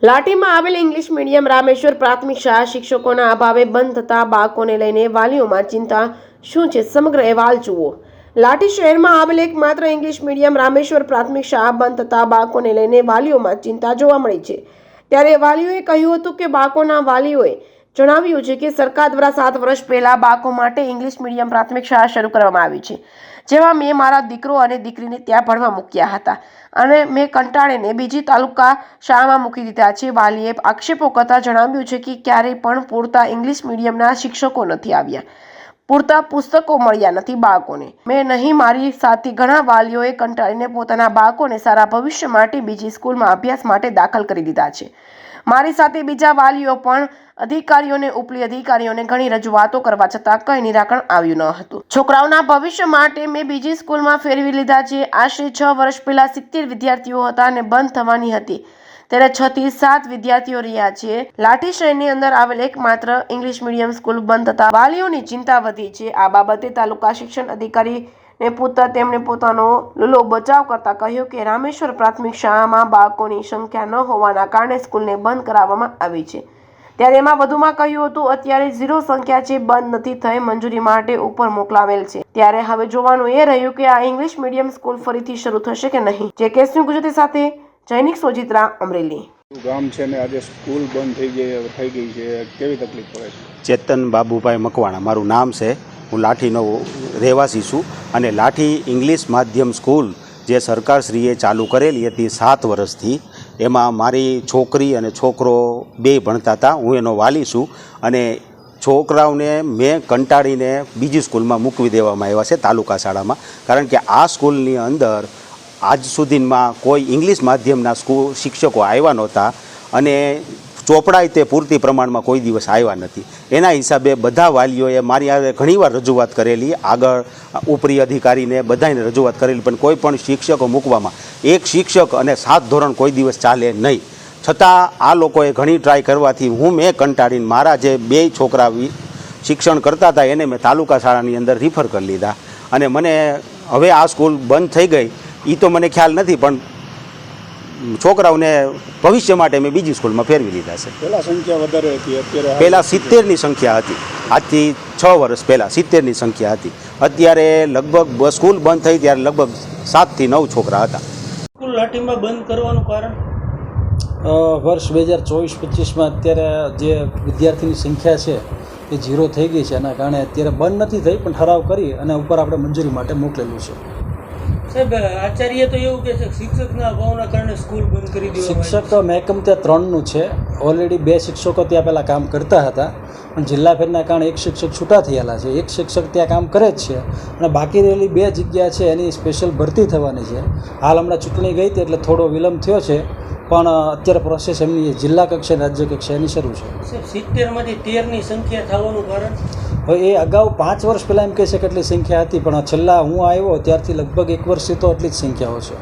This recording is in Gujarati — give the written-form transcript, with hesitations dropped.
લાઠીમાં આવેલ ઇંગ્લિશ મીડિયમ રામેશ્વર પ્રાથમિક શાળા શિક્ષકોના અભાવે બંધ થતા બાળકોને લઈને વાલીઓમાં ચિંતા શું છે? સમગ્ર અહેવાલ જુઓ। લાઠી શહેરમાં આવેલ એકમાત્ર ઇંગ્લિશ મીડિયમ રામેશ્વર પ્રાથમિક શાળા બંધ થતા બાળકોને લઈને વાલીઓમાં ચિંતા જોવા મળી છે। ત્યારે વાલીઓએ કહ્યું હતું કે બાળકોના વાલીઓએ જણાવ્યું છે કે સરકાર દ્વારા 7 વર્ષ પહેલા બાળકો માટે ઇંગ્લિશ મીડિયમ પ્રાથમિક શાળા શરૂ કરવામાં આવી છે, જેમાં મેં મારા દીકરો અને દીકરીને ત્યાં ભણવા મૂક્યા હતા અને મેં કંટાળીને બીજી તાલુકા શાળામાં મૂકી દીધા છે। વાલીએ આક્ષેપો કરતા જણાવ્યું છે કે ક્યારેય પણ પૂરતા ઇંગ્લિશ મીડિયમના શિક્ષકો નથી આવ્યા, પૂરતા પુસ્તકો મળ્યા નથી બાળકોને। મેં નહીં, મારી સાથે ઘણા વાલીઓએ કંટાળીને પોતાના બાળકોને સારા ભવિષ્ય માટે બીજી સ્કૂલમાં અભ્યાસ માટે દાખલ કરી દીધા છે। મારી સાથે બીજા વાલીઓ પણ અધિકારીઓને ઉપલી અધિકારીઓને ઘણી રજૂઆતો કરવા છતાં કંઈ નિરાકરણ આવ્યું ન હતું। છોકરાઓના ભવિષ્ય માટે મેં બીજી સ્કૂલમાં ફેરવી લીધા છે। આશરે 6 વર્ષ પહેલા 70 વિદ્યાર્થીઓ હતા અને બંધ થવાની હતી ત્યારે 6 થી 7 વિદ્યાર્થીઓ રહ્યા છે। લાઠી શહેરની અંદર આવેલ એકમાત્ર ઇંગ્લિશ મીડિયમ સ્કૂલ બંધ થતા વાલીઓની ચિંતા વધી છે। આ બાબતે તાલુકા શિક્ષણ અધિકારીને પૂછતા તેમણે પોતાનો લૂલો બચાવ કરતા કહ્યું કે રામેશ્વર પ્રાથમિક શાળામાં બાળકોની સંખ્યા ન હોવાના કારણે સ્કૂલને બંધ કરાવવામાં આવી છે। ત્યારે એમાં વધુમાં કહ્યું હતું, અત્યારે 0 સંખ્યા છે, બંધ નથી થઈ, મંજૂરી માટે ઉપર મોકલાવેલ છે। ત્યારે હવે જોવાનું એ રહ્યું કે આ ઇંગ્લિશ મીડિયમ સ્કૂલ ફરીથી શરૂ થશે કે નહીં। જે કેસની ગુજરાતી સાથે જૈનિક સોજિત્રા, અમરેલી। ગામ છે ને આજે સ્કૂલ બંધ થઈ ગઈ છે, કેવી તકલીફ પડે છે? ચેતન બાબુભાઈ મકવાણા મારું નામ છે। હું લાઠીનો રહેવાસી છું અને લાઠી ઇંગ્લિશ માધ્યમ સ્કૂલ જે સરકારશ્રીએ ચાલુ કરેલી હતી 7 વર્ષથી, એમાં મારી છોકરી અને છોકરો બે ભણતા હતા। હું એનો વાલી છું અને છોકરાઓને મેં કંટાળીને બીજી સ્કૂલમાં મૂકવી દેવામાં આવ્યા છે તાલુકા શાળામાં, કારણ કે આ સ્કૂલની અંદર આજ સુધીમાં કોઈ ઇંગ્લિશ માધ્યમના શિક્ષકો આવ્યા નહોતા અને ચોપડાય તે પૂરતી પ્રમાણમાં કોઈ દિવસ આવ્યા નથી। એના હિસાબે બધા વાલીઓએ મારી આગળ ઘણીવાર રજૂઆત કરેલી, આગળ ઉપરી અધિકારીને બધાને રજૂઆત કરેલી, પણ કોઈ પણ શિક્ષકો મૂકવામાં, એક શિક્ષક અને 7 ધોરણ કોઈ દિવસ ચાલે નહીં। છતાં આ લોકોએ ઘણી ટ્રાય કરવાથી મેં કંટાળીને મારા જે 2 છોકરા શિક્ષણ કરતા હતા એને મેં તાલુકા શાળાની અંદર રિફર કરી લીધા અને મને હવે આ સ્કૂલ બંધ થઈ ગઈ એ તો મને ખ્યાલ નથી, પણ છોકરાઓને ભવિષ્ય માટે મેં બીજી સ્કૂલમાં ફેરવી લીધા છે। પહેલાં સંખ્યા વધારે હતી, અત્યારે પહેલાં 70ની સંખ્યા હતી, આજથી 6 વર્ષ પહેલાં 70ની સંખ્યા હતી। અત્યારે લગભગ સ્કૂલ બંધ થઈ ત્યારે લગભગ 7 થી 9 છોકરા હતા। સ્કૂલ લાઠીમાં બંધ કરવાનું કારણ વર્ષ 2024-25માં અત્યારે જે વિદ્યાર્થીની સંખ્યા છે એ 0 થઈ ગઈ છે, એના કારણે અત્યારે બંધ નથી થઈ, પણ ઠરાવ કરી અને ઉપર આપણે મંજૂરી માટે મોકલેલું છે। સાહેબ, આચાર્ય તો એવું કહે છે કે શિક્ષકના અભાવના કારણે સ્કૂલ બંધ કરી દેવામાં શિક્ષક મહેકમ ત્યાં 3નું છે, ઓલરેડી 2 શિક્ષકો ત્યાં પહેલાં કામ કરતા હતા, પણ જિલ્લા ફેરના કારણે એક શિક્ષક છૂટા થયેલા છે, એક શિક્ષક ત્યાં કામ કરે જ છે અને બાકી રહેલી 2 જગ્યા છે એની સ્પેશિયલ ભરતી થવાની છે। હાલ હમણાં ચૂંટણી ગઈ હતી એટલે થોડો વિલંબ થયો છે, પણ અત્યારે પ્રોસેસ એમની જિલ્લા કક્ષાએ રાજ્ય કક્ષાએની શરૂ છે। સાહેબ, 70માંથી 13ની સંખ્યા થવાનું કારણ? હવે એ અગાઉ 5 વર્ષ પહેલાં એમ કહે છે કે એટલી સંખ્યા હતી, પણ છેલ્લા હું આવ્યો ત્યારથી લગભગ 1 વર્ષથી તો એટલી જ સંખ્યાઓ છે।